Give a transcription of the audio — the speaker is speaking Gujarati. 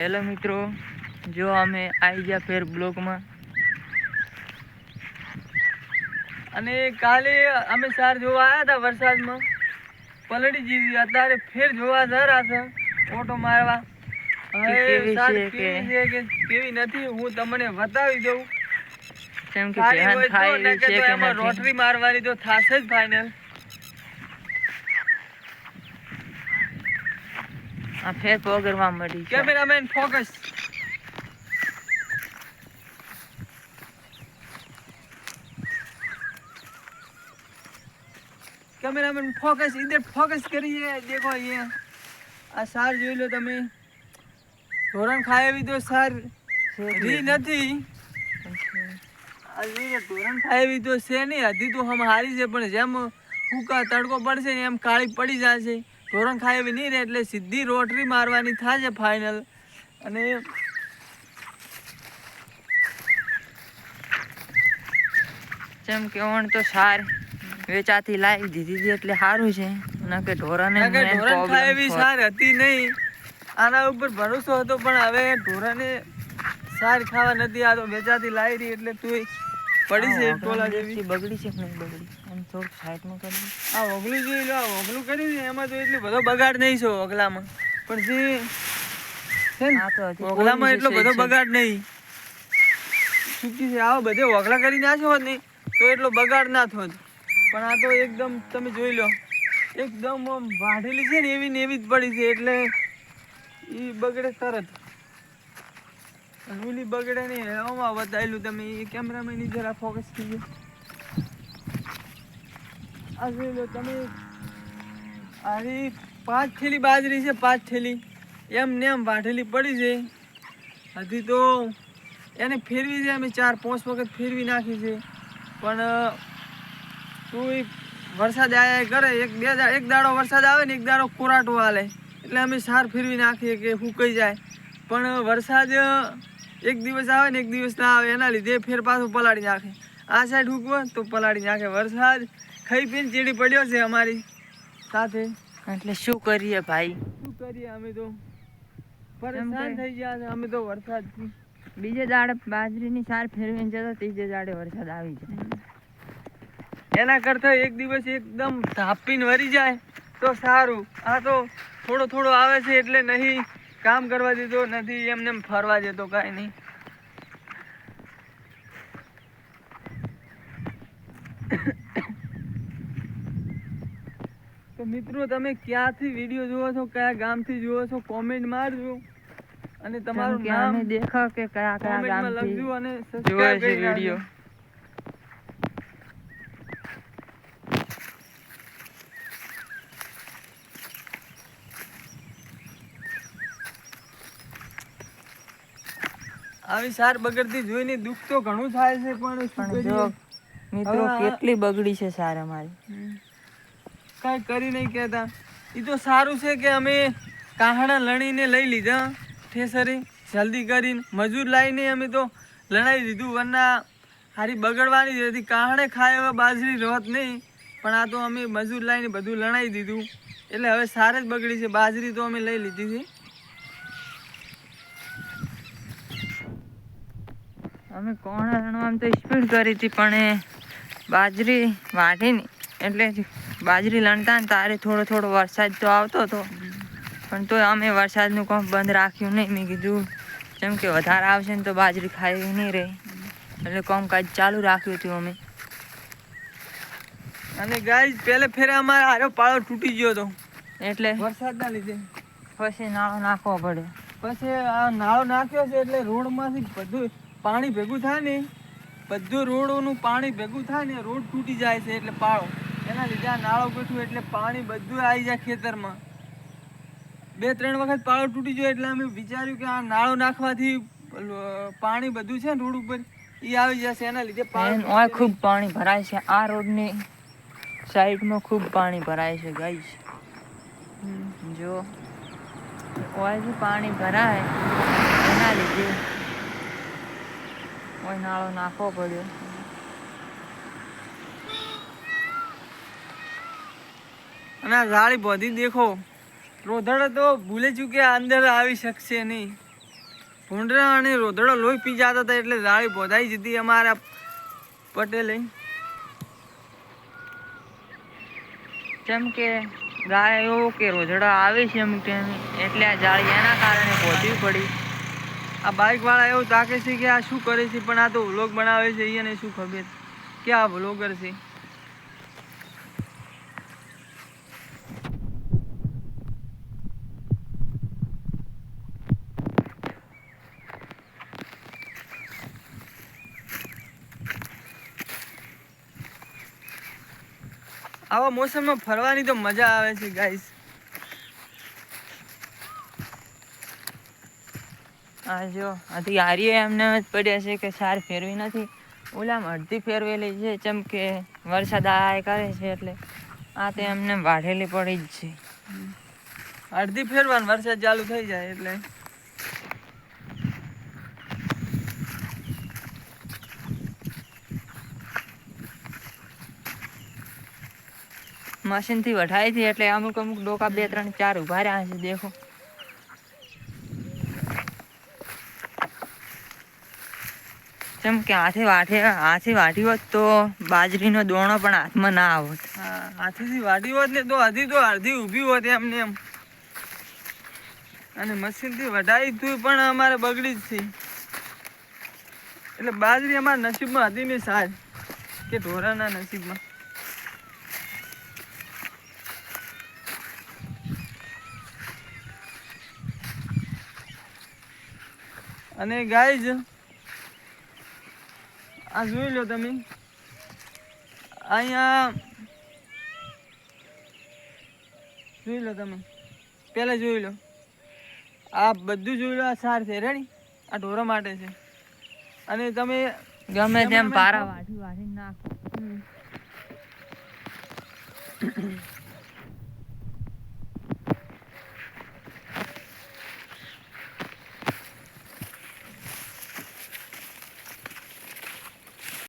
હેલો મિત્રો, જો અમે આવી ગયા ફેર બ્લોકમાં અને કાલે અમે સાર જોવા આવ્યા હતા વરસાદમાં પલળી જીવી. અત્યારે ફેર જોવા જરા છે ઓટો મારવા. હવે સાર કેવી છે કે કેવી નથી હું તમને બતાવી દઉં. કેમ કે એમાં રોટરી મારવાની તો થાશે જ ફાઇનલ. આ ફેર પગરવા મળી. Cameraman focus. कैमरामैन फोकस इधर फोकस करिए. देखो ये आ सार જોઈ લો તમે. ધોરણ ખાય એવી તો સાર રી નથી. આ ધોરણ ખાય એવી તો છે નહીં. હજી તો હમ હારી છે પણ જેમ ફૂકા તડકો પડશે ને એમ કાળી પડી જશે. ધોરણ ખાય એવી નહીં રહે એટલે સીધી રોટરી મારવાની થશે ફાઇનલ. અને જેમ કે ઓણ તો સાર વેચાતી લાવી દીધી એટલે સારું છે. નકે ઢોરાને ઢોરણ ખાય એવી સાર હતી નહીં. આના ઉપર ભરોસો હતો પણ હવે ઢોરાને સાર ખાવા નથી. આ તો વેચાતી લાવી રહી એટલે તું પડી છે ટોલા જેવી. બગડી છે કે નહીં બગડી એમ થોડું સાઈડમાં કરી. આ ઓગલું જોઈ લો. આ ઓગલું કર્યું ને એમાં તો એટલો બધો બગાડ નહીં છે ઓગલામાં. પણ જે છે ને ઓગલામાં એટલો બધો બગાડ નહીં. ચૂકી છે આવો બધે ઓગલા કરી નાખ્યો હોત નહીં તો એટલો બગાડ ના થોત. પણ આ તો એકદમ તમે જોઈ લો એકદમ વાઢેલી છે ને એવી જ પડી છે એટલે એ બગડે તરત. ઓલી બગડે નહીં. આમાં બતાવેલું તમે એ કેમેરામેન જરા ફોકસ કીજો. આ જોઈ લો તમે. આરી 5 થેલી બાજરી છે. 5 થેલી એમ ને એમ વાઢેલી પડી છે. હજી તો એને ફેરવી છે અમે 4-5 વખત ફેરવી નાખી છે. પણ તું વરસાદ આયા કરે એક દાડો વરસાદ આવે ને એક દાડો કોરાટો હાલે એટલે અમે સાર ફેરવી નાખીએ કે સુકાઈ જાય. પણ વરસાદ એક દિવસ આવે ને એક દિવસ ના આવે એના લીધે ફેર પાછું પલાળી નાખે. આ સાઈડ હુકવો તો પલાળી નાખે. વરસાદ ખાઈ પીને ચીડી પડ્યો છે અમારી સાથે. એટલે શું કરીએ ભાઈ, શું કરીએ. અમે તો પરેશાન થઈ ગયા છે. અમે તો વરસાદ બીજે દાડે બાજરીની સાર ફેરવીને જતો ત્રીજે દાડે વરસાદ આવી જાય. એના કરતા એક દિવસ એકદમ ધાપીને વરી જાય તો સારું. આ તો થોડો થોડો આવે છે એટલે નહીં કામ કરવા દેતો નથી. એમને ફરવા દેતો કાંઈ નહીં. તો મિત્રો તમે ક્યાંથી વિડીયો જુઓ છો, કયા ગામથી જુઓ છો કોમેન્ટ મારજો. અને તમારું નામ દેખા કે કયા ગામથી લખજો અને સબસ્ક્રાઇબ કરી વિડીયો. આવી સાર બગડતી જોઈને દુઃખ તો ઘણું થાય છે. પણ જો મિત્રો કેટલી બગડી છે સાર અમારી. કાંઈ કરી નહીં કહેતા. એ તો સારું છે કે અમે કાહડા લણીને લઈ લીધા ઠેસરે જલ્દી કરીને મજૂર લાવીને અમે તો લણાવી દીધું. વરના હારી બગડવાની જ હતી. કાહડે ખાય હવે બાજરી રોત નહીં પણ આ તો અમે મજૂર લાવીને બધું લણાવી દીધું એટલે હવે સાર જ બગડી છે. બાજરી તો અમે લઈ લીધી છે. અમે કોણ આમ તો સ્પીડ કરી હતી પણ બાજરી વાઢી નહીં એટલે બાજરી લણતા ને તારે થોડો વરસાદ તો આવતો હતો પણ તો અમે વરસાદનું કામ બંધ રાખ્યું નહીં. મેં કીધું જેમ કે વધારે આવશે ને તો બાજરી ખાઈ નહીં રહે એટલે કામકાજ ચાલુ રાખ્યું હતું અમે. અને ગાય પહેલે ફેરે અમારે હારો પાળો તૂટી ગયો હતો એટલે વરસાદના લીધે પછી નાળો નાખવો પડ્યો. પછી આ નાળો નાખ્યો છે એટલે રોડમાંથી બધું પાણી ભેગું થાય ને બધું રોડોનું પાણી ભેગું થાય ને રોડ તૂટી જાય છે એટલે પાળો એના લીધે આ નાળો બેઠું એટલે પાણી બધું આવી જાય ખેતરમાં. 2-3 વખત પાળો તૂટી ગયો એટલે અમે વિચાર્યું કે આ નાળો નાખવાથી પાણી બધું છે ને રોડ ઉપર એ આવી જશે. એના લીધે પાણી ખૂબ પાણી ભરાય છે. આ રોડની સાઈડમાં ખૂબ પાણી ભરાય છે ગાઈસ. જો ઓયથી પાણી ભરાય એના લીધે ઓય નાળો નાખવો પડ્યો. અને આ જાળી બધી દેખો રોધડ તો ભૂલે ચૂક્યા અંદર આવી શકશે નહીં. ભૂંડરા અને રોધડો લોહી પી જતા હતા એટલે જાળી બોધાઈ જતી અમારા પટેલે. જેમ કે ગાયો કે રોજડા આવે છે એમ કે એટલે આ જાળી એના કારણે બોધવી પડી. આ બાઇક વાળા એવું તાકે છે કે આ શું કરે છે, પણ આ તો વ્લોગ બનાવે છે, એને શું ખબર કે આ વ્લોગર છે. આવા મોસમમાં ફરવાની તો મજા આવે છે ગાઈસ. આ જો આથી હારીઓ એમને જ પડ્યા છે કે સાર ફેરવી નથી, ઓલામાં અડધી ફેરવેલી છે. જેમ કે વરસાદ આય કરે છે એટલે આ તો એમને વાઢેલી પડી જ છે. અડધી ફેરવાનું વરસાદ ચાલુ થઈ જાય એટલે. મશીન થી વઢાય છે એટલે અમુક અમુક ડોકા 2 3 4 ઉભા રહ્યા છે. દેખો જેમ કે હાથી વાઢી હોત તો બાજરીનો દોણો પણ હાથમાં ના આવત. હા, હાથીથી વાઢી હોત ને તો અડધી ઊભી હોત એમને એમ. અને મશીનથી વઢાઈ તું પણ અમારે બગડી જ છે. એટલે બાજરી અમારા નસીબમાં હતી ને સાહેબ, કે ઢોરાના નસીબમાં. અને ગાઈઝ આ જોઈ લો તમે, અહીંયા જોઈ લો તમે, પહેલા જોઈ લો, આ બધું જોઈ લો. આ સાર છે રેડી, આ ઢોરા માટે છે. અને તમે ગમે તેમ પારા વાઢી નાખો.